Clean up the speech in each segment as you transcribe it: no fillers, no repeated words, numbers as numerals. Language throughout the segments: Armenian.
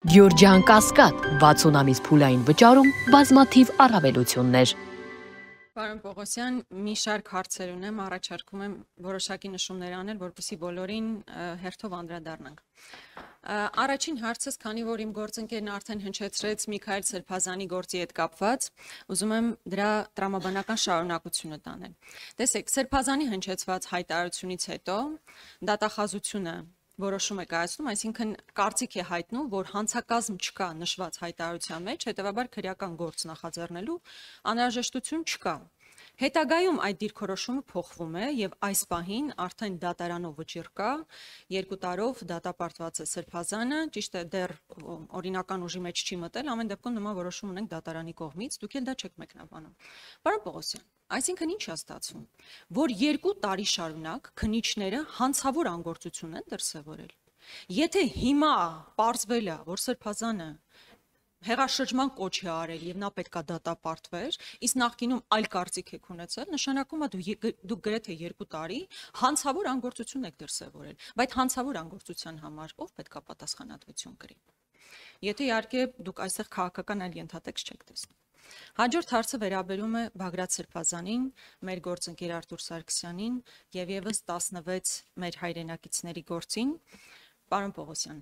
Գյորջյան Կասկադ 60 ամիս փուլային վճարում բազմաթիվ առավելություններ։ Պարոն Պողոսյան, մի շարք հարցեր ունեմ, առաջարկում եմ որոշակի նշումներ անել, որպեսզի բոլորին հերթով անդրադառնանք։ Առաջին հարցս, քանի որ իմ գործընկերն արդեն հնչեցրեց Միքայել Սրբազանի գործի հետ կապված, ուզում եմ դրա տրամաբանական շարունակությունը տանել։ Տեսեք, Սրբազանի հնչեցված հայտարարությունից հետո դատախազությունը որոշում է կայացնում, այսինքն կարծիք է հայտնում, որ հանցակազմ չկա նշված հայտարարության մեջ, հետևաբար քրեական գործ նախաձեռնելու անհրաժեշտություն չկա։ Հետագայում այդ դիրքորոշումը փոխվում է եւ այս պահին արդեն դատարանով վճիռ կա, 2 տարով դատապարտված է Սրբազանը, ճիշտ է, դեռ օրինական ուժի մեջ չի մտել, ամեն դեպքում նման որոշում ունենք դատարանի կողմից, դուք էլ դա չեք մեկնաբանում։ Պարոն Պողոսյան, այսինքն ինչ է ստացվում, որ 2 տարի շարունակ քննիչները հանցավոր անգործություն են դրսևորել։ Եթե հիմա պարզվել է, որ Սրբազանը հեղաշրջման կոչ է արել եւ նա պետքա դատապարտվեր, իսկ նախկինում այլ կարծիք եք ունեցել, նշանակում է դուք գրեթե 2 տարի հանցավոր անգործություն եք դրսևորել, բայց հանցավոր անգործության համար ով պետքա պատասխանատվություն կրի։ Եթե իհարկե դուք այստեղ քաղաքական այլ ենթատեքստ չեք տեսնում։ Հաջորդ հարցը վերաբերում է Բագրատ Սրբազանին, մեր գործընկեր Արտուր Սարգսյանին եւ եւս 16 մեր հայրենակիցների գործին։ Պարոն Պողոսյան,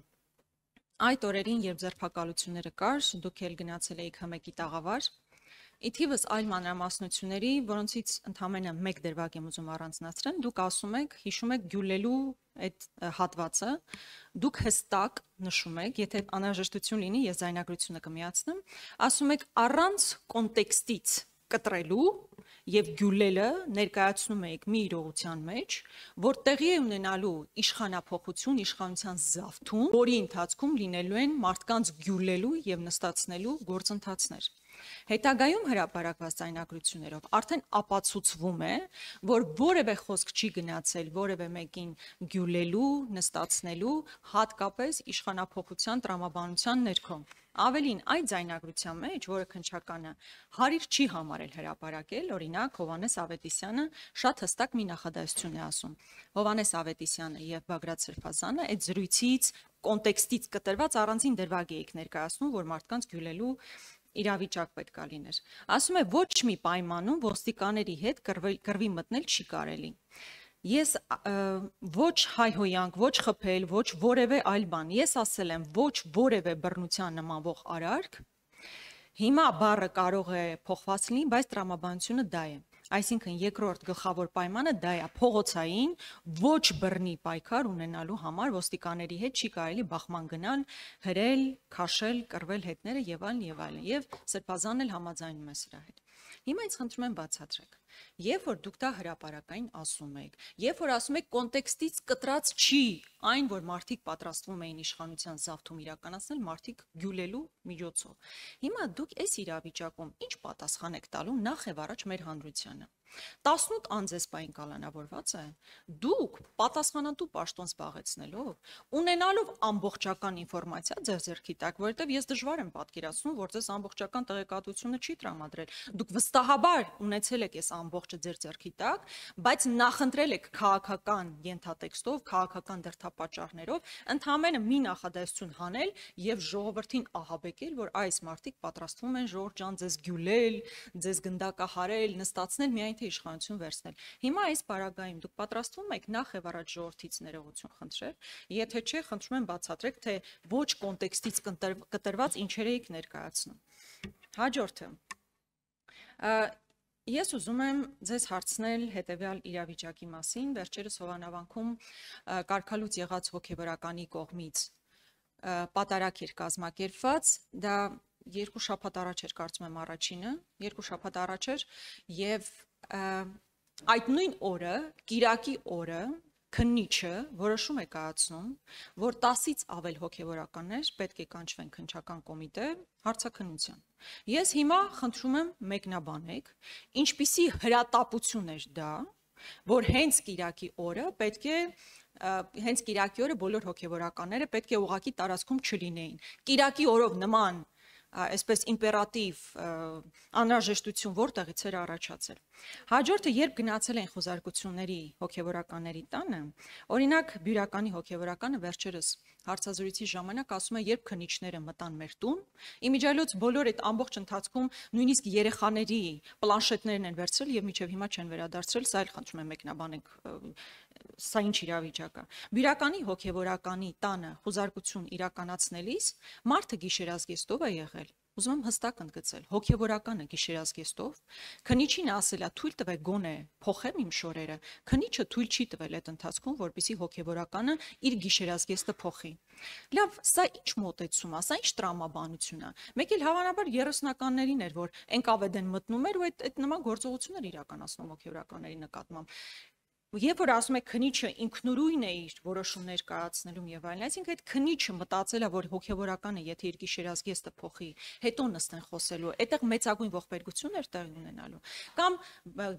այդ օրերին, երբ ձերբակալությունները կար, դուք էլ գնացել եք ՀՄԿ-ի տաղավար, ի թիվս այլ մանրամասնությունների, որոնցից ընդամենը մեկ դրվագ եմ ուզում առանձնացնել, դուք ասում եք, հիշում եք Գյուլելու այդ հատվածը, դուք հստակ նշում եք, եթե անհրաժեշտություն լինի, ես ձայնագրությունը կմիացնեմ, ասում եք առանց կոնտեքստից կտրելու եւ Գյուլելը ներկայացնում եք մի իրողության մեջ, որ տեղի է ունենալու իշխանափոխություն, իշխանության զավթում, որի ընթացքում լինելու են մարդկանց գյուլելու եւ նստացնելու գործընթացներ։ Հետագայում հրապարակված ձայնագրություններով արդեն ապացուցվում է, որ որևէ խոսք չի գնացել որևէ մեկին գյուլելու, նստացնելու, հատկապես իշխանափոխության տրամաբանության ներքո։ Ավելին, այդ ձայնագրության մեջ, որը քննչականը հարիր չի համարել հրապարակել, օրինակ Հովհաննես Ավետիսյանը շատ հստակ մի նախադասություն է ասում։ Հովհաննես Ավետիսյանը եւ Բագրատ Սրբազանը այդ զրույցից, կոնտեքստից կտրված առանձին դրվագ եք ներկայացնում, որ մարդկանց գյուլելու իրավիճակ պետքա լիներ։ Ասում է ոչ մի պայմանում ոստիկաների հետ կռվի մտնել չի կարելի։ Ես ոչ հայհոյանք, ոչ խփել, ոչ որևէ այլ բան, ես ասել եմ ոչ որևէ բռնության նմանվող արարք, հիմա բառը կարող է փոխված լինի, բայց տրամաբանությունը դա է։ Այսինքն երկրորդ գլխավոր պայմանը դա է, փողոցային ոչ բռնի պայքար ունենալու համար ոստիկաների հետ չի կարելի բախման գնալ, հրել, քաշել, կռվել հետները եւ այլն եւ այլն։ Եվ Սրբազանն էլ համաձայնում է սրա հետ։ Հիմա ինձ խնդրում եմ բացատրեք։ Երբ որ դուք դա հրապարակային ասում եք, երբ որ ասում եք կոնտեքստից կտրած չի այն, որ մարդիկ պատրաստվում էին իշխանության զավթում իրականացնել մարդիկ գյուլելու միջոցով։ Հիմա դուք այս իրավիճակում ինչ պատասխան եք տալու նախ եւ առաջ մեր հանրությանը։ 18 անձեսպային կալանավորված է, դուք պատասխանատու պաշտոն զբաղեցնելով, ունենալով ամբողջական ինֆորմացիա ձեր ձեռքի տակ, որովհետև ես դժվար եմ պատկերացնում, որ ձեզ ամբողջական տեղեկատվությունը չի տրամադրել։ Դուք վստահաբար ունեցել եք այս ամբողջը ձեր ձեռքի տակ, բայց նախընտրել եք քաղաքական ենթատեքստով, քաղաքական դրդապատճառներով, ընդհանրապես մի նախադասություն հանել եւ ժողովրդին ահաբեկել, որ այս մարդիկ պատրաստվում են Ժորժ ջան ձեզ գյուլել, ձեզ գնդակահարել, նստացնել միայն թե իշխանություն վերցնել։ Հիմա այս պարագայում դուք պատրաստվում եք նախ եւ առաջ ժողովրդից ներողություն խնդրել, եթե չէ, խնդրում եմ բացատրեք, թե ոչ կոնտեքստից կտրված ինչեր եք ներկայացնում։ Հաջորդը։ Ես ուզում եմ ձեզ հարցնել հետևյալ իրավիճակի մասին, վերջերս Հովանավանքում կարգալուց եղած հոգեվորականի կողմից պատարակ էր կազմակերպված, դա 2 շաբաթ առաջ էր, կարծում եմ առաջինը, 2 շաբաթ առաջ էր եւ այդ նույն օրը, Կիրակի օրը քննիչը որոշում է կայացնում, որ 10-ից ավել հոգեվորականներ պետք է կանչվեն քննչական կոմիտե հարցաքննության։ Ես հիմա խնդրում եմ մեկնաբանեք, ինչպիսի հրատապություն էր դա, որ հենց Կիրակի օրը պետք է հենց Կիրակի օրը բոլոր հոգեվորականները պետք է ուղղակի տարածքում չլինեին։ Կիրակի օրով նման այսպես իմպերատիվ անհրաժեշտություն որտեղից էր առաջացել։ Հաջորդը, երբ գնացել են խոզարկությունների հոգևորականների տանը, օրինակ Բյուրականի հոգևորականը վերջերս հարցազրույցի ժամանակ ասում է, երբ քննիչները մտան մեր տուն, իմիջիայլոց բոլոր այդ ամբողջ ընթացքում նույնիսկ երեխաների պլանշետներն են վերցրել եւ միջև հիմա չեն վերադարձրել, սա էլ խնդրում եմ մեկնաբանեք, սա ինչ իրավիճակ է։ Բյուրականի հոգեվորականի տանը խոզարկություն իրականացնելիս մարդը գիշերազգեստով է եղել։ Ուզում եմ հստակ ընդգծել, հոգեվորականը գիշերազգեստով, քննիչին ասելա թույլ տվեք գոնե փոխեմ իմ շորերը, քննիչը թույլ չի տվել այդ ընթացքում, որպեսզի հոգեվորականը իր գիշերազգեստը փոխի։ Լավ, սա ինչ մոտեցում է, սա ինչ տրամաբանություն է։ Մեկ էլ հավանաբար 30-ականներին էր, որ ՆԿՎԴ-ն մտնում էր ու այդ նման գործողություններ իրականացնում հոգեվորականների նկատմամբ։ Երբ որ ասում եք քննիչը ինքնուրույն է իր որոշումներ կայացնելուն եւ այլն, այսինքն այդ քննիչը մտածել է, որ հոգեվորականը եթե իր գիշերազգեստը փոխի, հետո նստեն խոսելու, այդտեղ մեծագույն ողբերգություն էր տեղի ունենալու։ Կամ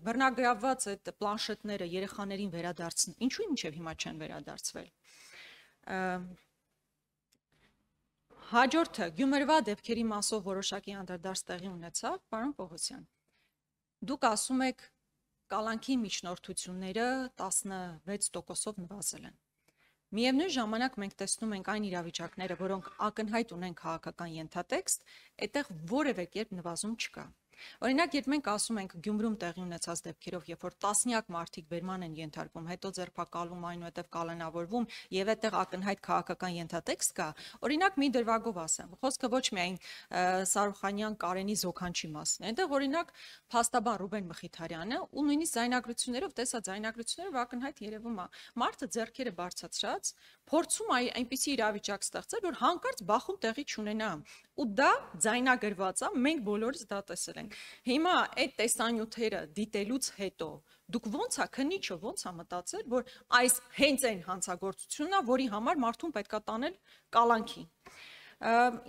բռնագրավված այդ պլանշետները երեխաներին վերադարձն, ինչու մինչեւ հիմա չեն վերադարձվել։ Հաջորդը Գյումրվա դեպքերի մասով որոշակի անդրադարձ տեղի ունեցավ, պարոն Պողոսյան։ Դուք ասում եք կալանքի միջնորդությունները 16%-ով նվազել են։ Միևնույն ժամանակ մենք տեսնում ենք այն իրավիճակները, որոնք ակնհայտ ունեն քաղաքական ենթատեքստ, այդտեղ որևէ կերպ նվազում չկա։ Օրինակ, երբ մենք ասում ենք Գյումրում տեղի ունեցած դեպքերով, երբ որ տասնյակ մարդիկ բերման են ենթարկվում, հետո ձերբակալվում, այնուհետև կալանավորվում եւ այդտեղ ակնհայտ քաղաքական ենթատեքստ կա, օրինակ մի դրվագով ասեմ, խոսքը ոչ միայն Սարուխանյան Կարենի Զոքանչի մասն է, այնտեղ օրինակ փաստաբան Ռուբեն Մխիթարյանը ու նույնիսկ ձայնագրություններով տեսա ձայնագրություններով ակնհայտ երևում է, մարդը ձեռքերը բարձրացրած, փորձում է այնպիսի իրավիճակ ստեղծել, որ հանկարծ բախում տեղի չունենա։ Ու դա ձայնագրված է, մենք բոլորս դա տեսել ենք։ Հիմա այդ տեսանյութերը դիտելուց հետո դուք ո՞նց է քննիչը ո՞նց է մտածել, որ այս հենց այն հանցագործությունն է, որի համար մարդուն պետքա տանել կալանքի։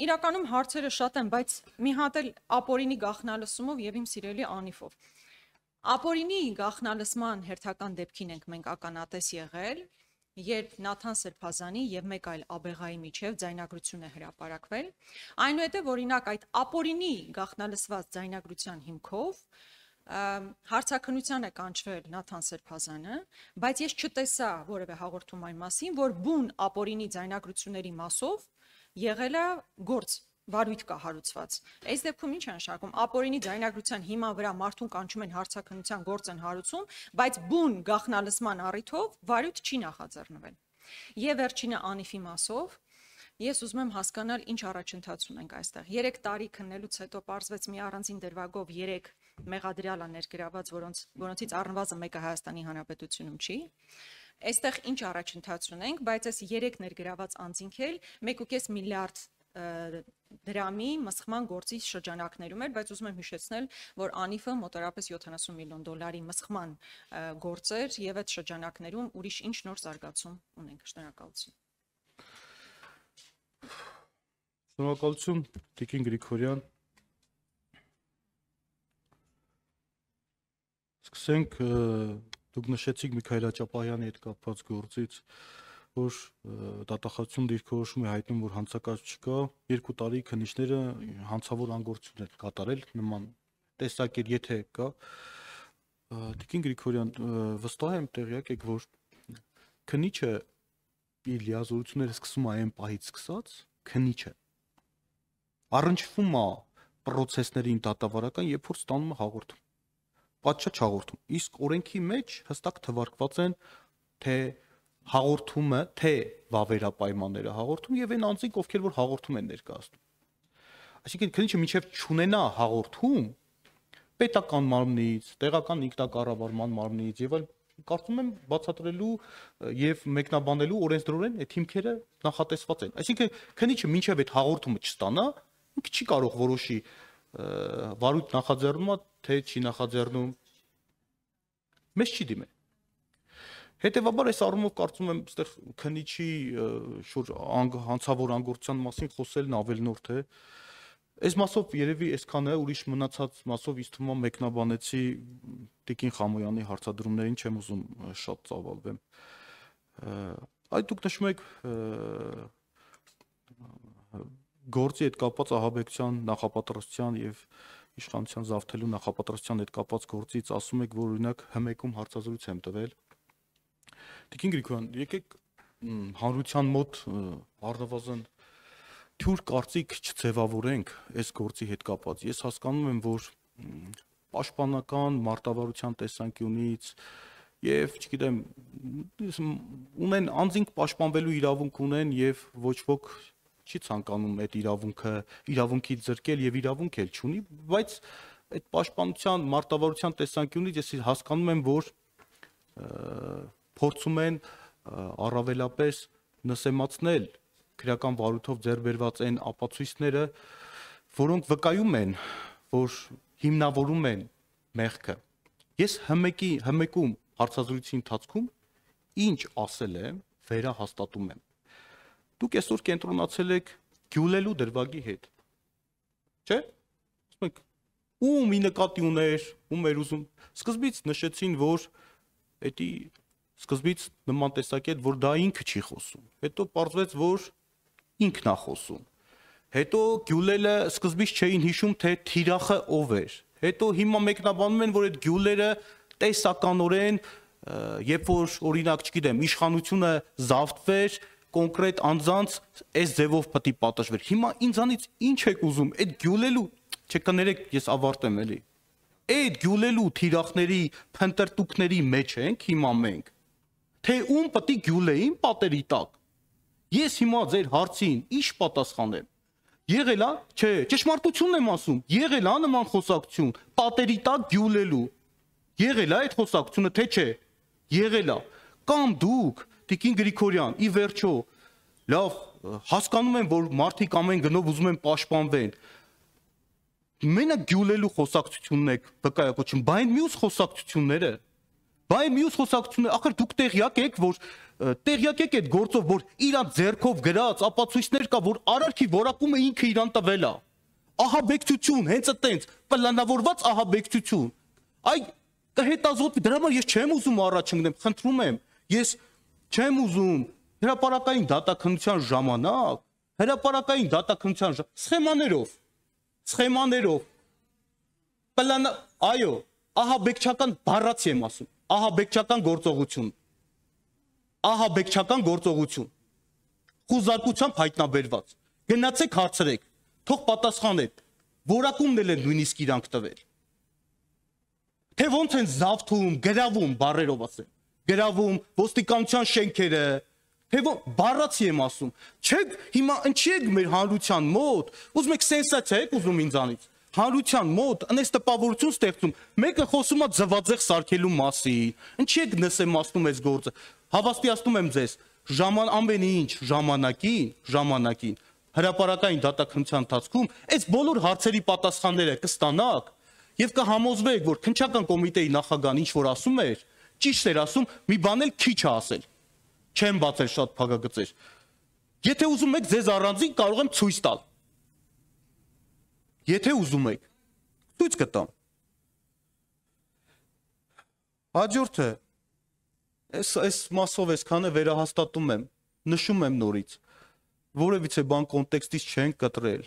Իրականում հարցերը շատ են, բայց մի հատ էլ ապօրինի գաղտնալսումով եւ իմ սիրելի Անիֆով։ Ապօրինի գաղտնալսման հերթական դեպքին ենք մենք ականատես եղել, երբ Նաթան Սրբազանի եւ մեկ այլ աբեղայի միջև ձայնագրություն է հրապարակվել, այնուհետև օրինակ այդ ապօրինի գաղտնալսված ձայնագրության հիմքով հարցաքննության է կանչվել Նաթան Սրբազանը, բայց ես չտեսա որևէ հաղորդում այն մասին, որ բուն ապօրինի ձայնագրությունների մասով եղել է գործ վարույթ կա հարուցված։ Այս դեպքում ինչ է նշանակում, ապօրինի ձայնագրության հիման վրա մարդուն կանչում են հարցաքննության գործ են հարուցում, բայց բուն գաղտնալսման առիթով վարույթ չի նախաձեռնվել։ Եվ վերջինը Անիֆի մասով, ես ուզում եմ հասկանալ ինչ առաջընթաց ունենք այստեղ։ 3 տարի քննելուց հետո պարզվեց մի առանձին դրվագով 3 մեղադրյալ է ներգրաված, որոնցից առնվազն մեկը Հայաստանի Հանրապետությունում չի։ Այստեղ ինչ առաջընթաց ունենք, բայց այս 3 ներգրաված անձինք էլ 1.5 միլիարդ դրամի մսխման գործի շրջանակներում էր, բայց ուզում եմ հիշեցնել, որ Անիֆը մոտավորապես 70 միլիոն դոլարի մսխման գործ էր եւ այդ շրջանակներում ուրիշ ինչ նոր զարգացում ունենք։ Շնորհակալություն։ Շնորհակալություն, Տիկին Գրիգորյան։ Սկսենք, դուք նշեցիք Միքայել Աճապահյանի հետ կապված գործից, որ դատախազությունը դիրքորոշում է հայտնում, որ հանցակաց չկա, 2 տարի քննիչները հանցավոր անգործություն են կատարել, նման տեսակեր եթե կա։ Տիկին Գրիգորյան, վստահ եմ տեղյակ եք, որ քննիչը իր լիազորությունները սկսում է այն պահից սկսած, քննիչը առնչվում է պրոցեսներին դատավարական, երբ որ ստանում է հաղորդում, պատշաճ հաղորդում, իսկ օրենքի մեջ հստակ թվարկված են, թե հաղորդումը, թե վավերապայմանները հաղորդում եւ այն անձինք, ովքեր որ հաղորդում են ներկայացնում։ Այսինքն քննիչը մինչեւ չունենա հաղորդում պետական մարմնից, տեղական ինքնակառավարման մարմնից եւ այլ, կարծում եմ բացատրելու եւ մեկնաբանելու օրենսդրորեն այդ հիմքերը նախատեսված են։ Այսինքն քննիչը մինչեւ այդ հաղորդումը չստանա, ինքը չի կարող որոշի վարույթ նախաձեռնում է, թե չի նախաձեռնում։ Մեզ չի դիմել։ Հետևաբար այս առումով կարծում եմ այստեղ քննիչի շուտ հանցավոր անգործության մասին խոսելն ավելնորդ է։ Այս մասով երևի այսքանը է, ուրիշ մնացած մասով ինձ թվում է մեկնաբանեցի Տիկին Խամոյանի հարցադրումներին, չեմ ուզում շատ ծավալվեմ։ Այդ դուք նշում եք գործի հետ կապված ահաբեկչության նախապատրաստության եւ իշխանության զավթելու նախապատրաստության հետ կապված գործից ասում եք, որ օրինակ ՀՄԵԿ-ում հարցազրույց եմ տվել։ Տիկին Գրիգորյան, եկեք հանրության մոտ առնվազն թյուր կարծիք չձևավորենք այս գործի հետ կապված։ Ես հասկանում եմ, որ պաշտպանական մարտավարության տեսանկյունից եւ, չգիտեմ, ունեն անձինք պաշտպանվելու իրավունք ունեն եւ ոչ ոք չի ցանկանում այդ իրավունքի ձրկել եւ իրավունք էլ չունի, բայց այդ պաշտպանության մարտավարության տեսանկյունից ես հասկանում եմ, որ փորձում են առավելապես նսեմացնել քրեական վարույթով ձեռք բերված այն ապացույցները, որոնք վկայում են, որ հիմնավորում են մեղքը։ Ես հմեկում հարցազրույցի ընթացքում ինչ ասել եմ, վերահաստատում եմ։ Դուք այսօր կենտրոնացել եք գյուլելու դրվագի հետ։ Չէ՞։ Ասում եք, ում ի նկատի ուներ, ում էր ուզում։ Սկզբից նշեցին, որ էդի սկզբից նման տեսակետ, որ դա ինքը չի խոսում։ Հետո պարզվեց, որ ինքն է խոսում։ Հետո գյուլելը սկզբից չէին հիշում, թե թիրախը ով էր։ Հետո հիմա մեկնաբանում են, որ այդ գյուլերը տեսականորեն, երբ որ օրինակ, չգիտեմ, իշխանությունը զավթվեր, կոնկրետ անձանց այս ձևով պետք է պատժվեր։ Հիմա ինձանից ինչ եք ուզում, այդ գյուլելու, չկներեք, ես ավարտեմ էլի։ Այդ գյուլելու թիրախների, փնտրտուքների մեջ ենք հիմա մենք։ Թե ում պետք է գյուլեին պատերի տակ։ Ես հիմա ձեր հարցին ինչ պատասխանեմ։ Եղել է, չէ, ճշմարտությունն եմ ասում, եղել է նման խոսակցություն, պատերի տակ գյուլելու։ Եղել է այդ խոսակցությունը, թե չէ։ Եղել է։ Կամ դուք, Տիկին Գրիգորյան, ի վերջո, լավ, հասկանում եմ, որ մարդիկ ամեն գնով ուզում են պաշտպանվեն։ Մենակ գյուլելու խոսակցությունն եք վկայակոչում, բայց մյուս խոսակցությունները, ախր դուք տեղյակ եք, որ տեղյակ եք այդ գործով, որ իրանց ձեռքով գրած ապացույցներ կա, որ արարքի որակումը ինքը իրան տվել է։ Ահաբեկչություն, հենց այտենց պլանավորված ահաբեկչություն։ Այ կհետազոտվի, դրա համար ես չեմ ուզում առաջ ընկնեմ, խնդրում եմ, ես չեմ ուզում հրապարակային դատաքննության ժամանակ, սխեմաներով, այո, ահաբեկչական բառացի եմ ասում, ահաբեկչական գործողություն, խուզարկությամբ հայտնաբերված, գնացեք հարցրեք, թող պատասխանեք, որակումն էլ են նույնիսկ իրանք տվել, թե ոնց են զավթում, գրավում, բառերով ասեմ, գրավում, ոստիկանության շենքերը, թե բառացի եմ ասում, չեք, հիմա ինչի եք մեր հանրության մոտ, ուզում եք սենսացիա եք ուզում ինձանից, հանրության մոտ անես տպավորություն ստեղծում, մեկը խոսում է ձվածեղ սարքելու մասին, ինչի եք նսեմացնում այս գործը, հավաստիացնում եմ ձեզ, ամեն ինչ ժամանակին, հրապարակային դատաքննության ընթացքում, այս բոլոր հարցերի պատասխանները կստանաք եւ կհամոզվեք, որ քննչական կոմիտեի նախագահան ինչ որ ասում էր, ճիշտ էր ասում, մի բան էլ քիչ է ասել, չեմ բացել շատ փակագծեր, եթե ուզում եք ձեզ առանձին կարող եմ ցույց տալ, եթե ուզում եք, ցույց կտամ, հաջորդը, այս մասով այսքանը վերահաստատում եմ, նշում եմ նորից, որևիցե բան կոնտեքստից չեն կտրել,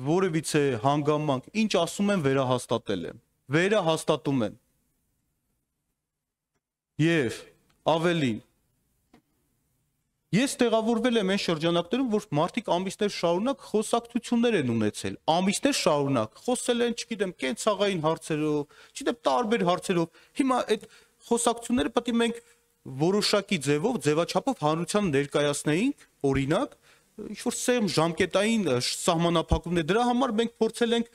որևիցե հանգամանք, ինչ ասում եմ վերահաստատել եմ, վերահաստատում եմ, և ավելին, ես տեղավորվել եմ այն շրջանակներում, որ մարդիկ ամիսներ շարունակ խոսակցություններ են ունեցել, ամիսներ շարունակ, խոսել են, չգիտեմ, կենցաղային հարցերով, չգիտեմ, տարբեր հարցերով, հիմա այդ խոսակցությունները պետք է մենք որոշակի ձևով, ձևաչափով հանրության ներկայացնեինք, օրինակ, ինչ-որ սերմ ժամկետային սահմանափակումներ, դրա համար մենք փորձել ենք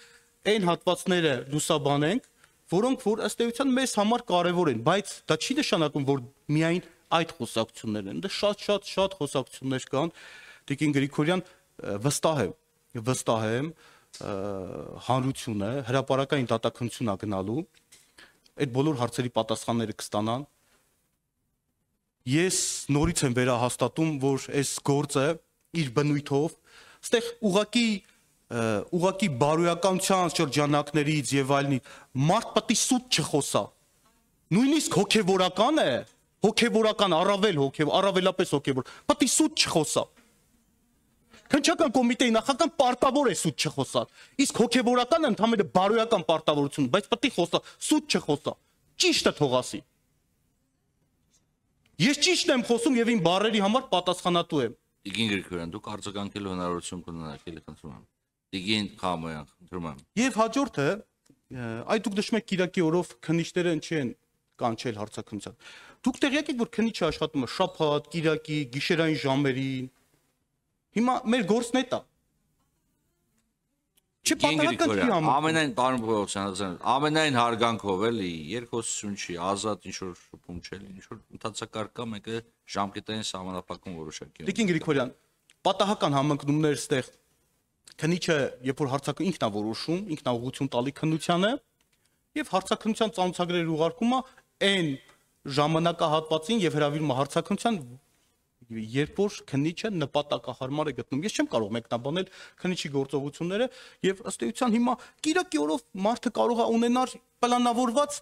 այն հատվածները լուսաբանենք, որոնք որ ըստ էության մեզ համար կարևոր են, բայց դա չի նշանակում, որ միայն այդ խոսակցություններ են, դա շատ խոսակցություններ կան, Տիկին Գրիգորյան, վստահ եմ, հանրությունը հրապարակային դատաքննություն է գնալու, այդ բոլոր հարցերի պատասխանները կստանան, ես նորից եմ վերահաստատում, որ այս գործը իր բնույթով, ստեղ ուղղակի բարոյականության շրջանակներից եւ այլնի մարդ պետք է սուտ չխոսա, նույնիսկ հոգեվորական է, հոգեվորական, առավելապես հոգեվոր, պետք է սուտ չխոսա, քննչական կոմիտեի նախագահան պարտավոր է սուտ չխոսալ, իսկ հոգեվորականը ընդհանրապես բարոյական պարտավորություն, բայց պետք է խոսա, սուտ չխոսա, ճիշտը թող ասի։ Ես ճիշտն եմ խոսում եւ իմ բառերի համար պատասխանատու եմ։ Տիգին Գրիգորյան, դուք արձագանքելու հնարավորություն կունենաք, էլի խնդրում եմ։ Տիգին Խամոյան, խնդրում եմ։ Եվ հաջորդը, այդ դուք նշում եք Կիրակի օրով քննիչները ինչի են կանչել հարցաքննության։ Դուք տեղյակ եք, որ քննիչը աշխատում է շաբաթ, Կիրակի, գիշերային ժամերին։ Հիմա մեր գործն է դա։ Չի պատահական չի անում։ Ամենայն պարոն Պողոսյան, ամենայն հարգանքով էլի, երկխոսություն չի, ազատ ինչ որ շփում չէ, ինչ որ ընդհանցակարգ կա, մեկը ժամկետային սահմանափակում որոշակի։ Տիկին Գրիգորյան, պատահական համընկնումներ ստեղ քննիչը, երբ որ հարցակը ինքն է որոշում, ինքն է ուղղություն տալի քննությանը, եւ հարցակնության ծանոթագրեր ուղարկում է այն ժամանակահատվածին եւ հրավիրում է հարցակնության, երբ որ քննիչը նպատակահարմար է գտնում։ Ես չեմ կարող մեկնաբանել քննիչի գործողությունները եւ ըստ էության հիմա Կիրակի օրով մարդը կարող է ունենալ պլանավորված,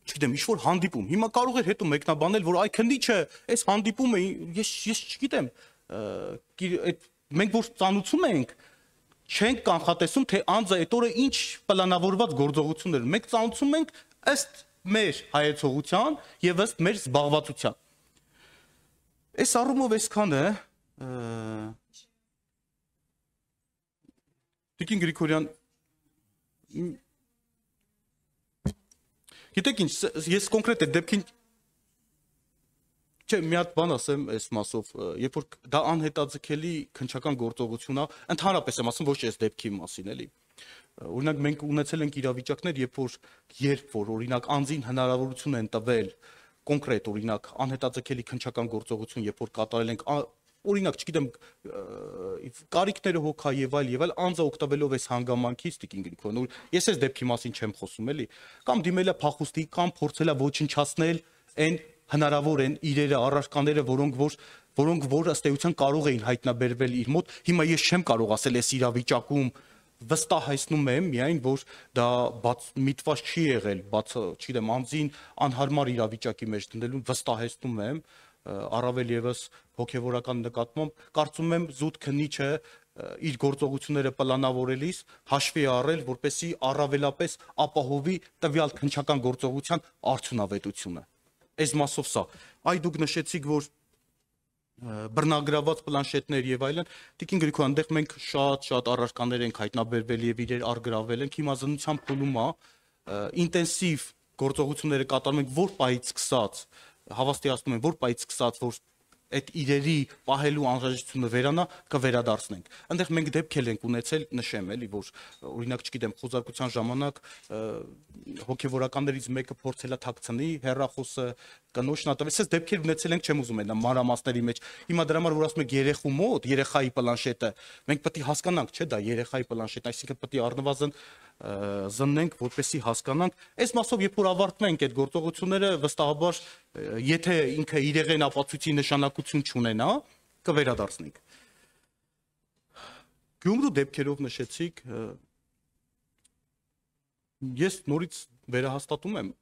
չգիտեմ, ինչ-որ հանդիպում։ Հիմա կարող էր հետո մեկնաբանել, որ այ քննիչը այս հանդիպումը ես չգիտեմ, այդ մենք որ ծանուցում ենք, չենք կանխատեսում, թե անձը այդ օրը ինչ պլանավորված գործողություններ։ Մենք ծանուցում ենք ըստ մեր հայեցողության եւ ըստ մեր զբաղվածության։ Այս առումով այսքանը Տիկին Գրիգորյան, գիտեք ինչ, ես կոնկրետ այդ դեպքին Չէ, մի հատ բան ասեմ այս մասով, երբ որ դա անհետաձգելի քննչական գործողություն է, ընդհանրապես եմ ասում, ոչ այս դեպքի մասին, էլի։ Օրինակ մենք ունեցել ենք իրավիճակներ, երբ որ օրինակ անձին հնարավորություն են տվել կոնկրետ օրինակ անհետաձգելի քննչական գործողություն, երբ որ կատարել ենք օրինակ, չգիտեմ, կարիքները հոգա եւ այլ, անձը օգտվելով այս հանգամանքից, Տիկին Գրիգորյան, ես այս դեպքի մասին չեմ խոսում, էլի, կամ դիմել է փախուստի, կամ փորձել է ոչնչացնել այն հնարավոր են իրերը, առարկաները, որոնք որ ըստ էության կարող էին հայտնաբերվել իր մոտ։ Հիմա ես չեմ կարող ասել այս իրավիճակում վստահեցնում եմ միայն, որ դա միտված չի եղել, չգիտեմ, անձին անհարմար իրավիճակի մեջ դնելուն վստահեցնում եմ, առավել եւս հոգեվորական նկատմամբ, կարծում եմ զուտ քննիչը իր գործողությունները պլանավորելիս հաշվի առել, որպեսզի առավելապես ապահովի տվյալ քննչական գործողության արդյունավետությունը։ Այս մասով սա։ Այ դուք նշեցիք, որ բռնագրաված պլանշետներ եւ այլն, Տիկին Գրիգորյան, այնտեղ մենք շատ առարկաներ ենք հայտնաբերվել եւ իրեր առգրավել ենք, հիմա զննության փուլում է, ինտենսիվ գործողությունները կատարում ենք, որ պահից սկսած, հավաստիացնում եմ, որ պահից սկսած, որ այդ իրերի պահելու անհրաժեշտությունը վերանա, կվերադարձնենք։ Այնտեղ մենք դեպքեր ենք ունեցել, նշեմ էլի, որ օրինակ, չգիտեմ, խոզարկության ժամանակ հոգեվորականներից մեկը փորձել է թաքցնի հեռախոսը, կնոջն ատվեց, այս դեպքեր ունեցել ենք, չեմ ուզում այնա մանրամասների մեջ։ Հիմա դրա համար որ ասում եք երեխու մոտ, երեխայի պլանշետը, մենք պետք է հասկանանք, չէ՞, դա երեխայի պլանշետն, այսինքն պետք է առնվազն զննենք, որպեսզի հասկանանք։ Այս մասով երբ որ ավարտվում են այդ գործողությունները, վստահաբար, եթե ինքը իրեղեն ապացույցի նշանակություն չունենա, կվերադարձնենք։ Գյումրու դեպքերով նշեցիք, ես նորից վերահաստատում եմ,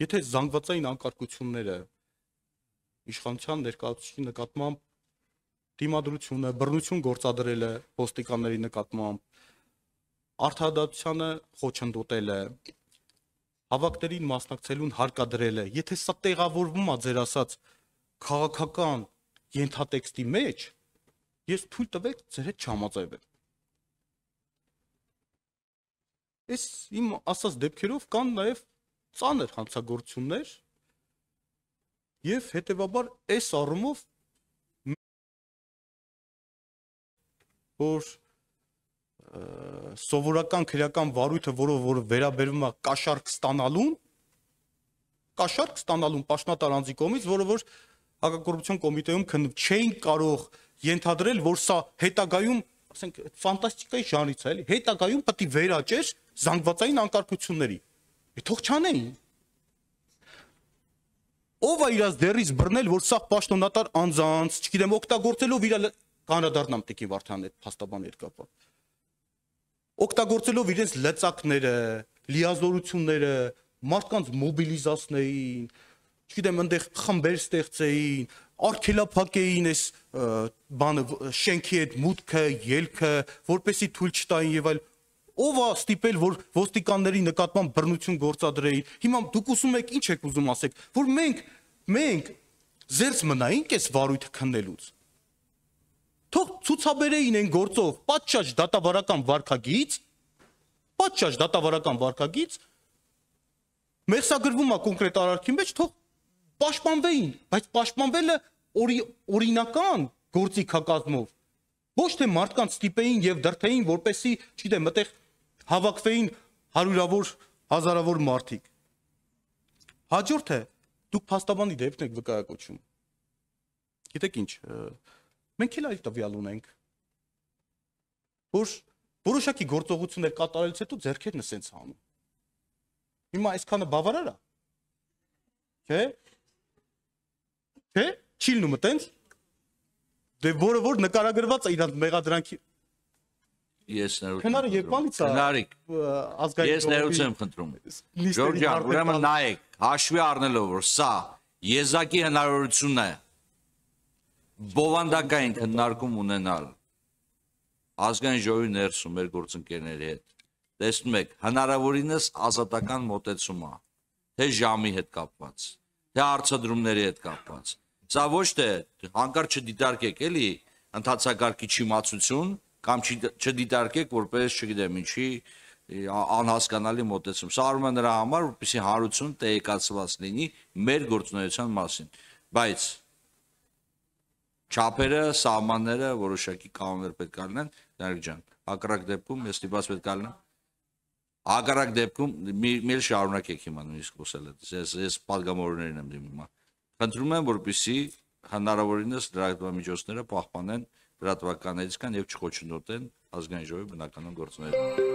եթե զանգվածային անկարգությունները իշխանության ներկայացուցիչի նկատմամբ դիմադրությունը, բռնություն գործադրելը ոստիկանների նկատմամբ, արդարադատությանը խոչընդոտելը, հավաքներին մասնակցելուն հարկադրելը, եթե սա տեղավորվում է ձեր ասած քաղաքական ենթատեքստի մեջ, ես թույլ տվեք ձեր հետ չհամաձայնեմ։ Այս իմ ասած դեպքերով կան նաև ծանր հանցագործություններ եւ հետեւաբար այս առումով որ սովորական քրեական վարույթը, որը վերաբերվում է կաշառք ստանալուն պաշտոնատար անձի կողմից, որը որ հակակոռուպցիոն կոմիտեում քննում չէին կարող ենթադրել, որ սա հետագայում, ասենք, ֆանտաստիկայի ժանրից է, էլի, հետագայում պետք է վերաճեր զանգվածային անկարգությունների։ Թող չանեին։ Ով է իրաց դերից բռնել, որ սա պաշտոնատար անձանց, չգիտեմ, օգտագործելով իր կանրադառնամ Տիկին Վարդանի հետ փաստաբան երկապա։ Օգտագործելով իրենց լծակները, լիազորությունները, մարդկանց մոբիլիզացնեին, չգիտեմ, այնտեղ խմբեր ստեղծեին, արգելափակեին այս բանը շենքի հետ մուտքը, ելքը, որպեսի թույլ չտային եւ այլ։ Ով է ստիպել, որ ոստիկանների նկատմամբ բռնություն գործադրեին։ Հիմա դուք ուզում եք, ինչ եք ուզում ասեք, որ մենք մենք զերծ մնայինք այս վարույթը քննելուց։ Թող ցուցաբերեին այն գործով պատշաճ դատավարական վարքագիծ, մեղսագրվում է կոնկրետ արարքի մեջ, թող պաշտպանվեին, բայց պաշտպանվելը օրինական գործիքակազմով, ոչ թե մարդկանց ստիպեին եւ դրթեին, որպեսի, չգիտեմ, այդտեղ հավաքվեին հարյուրավոր, հազարավոր մարդիկ։ Հաջորդը դուք փաստաբանի դեպքն եք վկայակոչում։ Գիտեք ինչ, մենք էլ այդ տվյալ ունենք, որ որոշակի գործողություններ կատարելուց հետո ձեռքերն ասենց հանում։ Հիմա այսքանը բավարար է։ Չէ՞։ Չի լինում այտենց։ Դե որ նկարագրված է իրանց մեղադրանքի։ Ես ներողություն։ Քնարը երբ բանից է։ Քնարիկ։ Ազգային Ես ներողություն եմ խնդրում։ Ժորժ ջան, ուրեմն նայեք, հաշվի առնելով, որ սա եզակի հնարավորությունն է բովանդակային քննարկում ունենալ ազգային ժողովի ներսում մեր գործընկերների հետ։ Տեսնում եք, հնարավորինս ազատական մոտեցում է, թե ժամի հետ կապված, թե հարցադրումների հետ կապված։ Սա ոչ թե հանկարծ չդիտարկեք էլի ընդհանցակարգի չիմացություն կամ չդիտարկեք որպես, չգիտեմ ինչի, անհասկանալի մոտեցում։ Սա արվում է նրա համար, որպեսզի հարություն տեղեկացված լինի մեր գործունեության մասին։ Բայց չափերը, սահմանները որոշակի կանոններ պետք է լինեն, Նարեկ ջան, հակառակ դեպքում ես ստիպված պետք է լինեմ։ Հակառակ դեպքում մի շարունակեք հիմա նույնիսկ խոսել այդ։ Ես պատգամավորներին եմ դիմում հիմա։ Խնդրում եմ, որպեսզի հնարավորինս լրատվամիջոցները պահպանեն լրատվականներից կան եւ չխոչընդոտեն ազգային ժողովի բնականon գործունեությունը։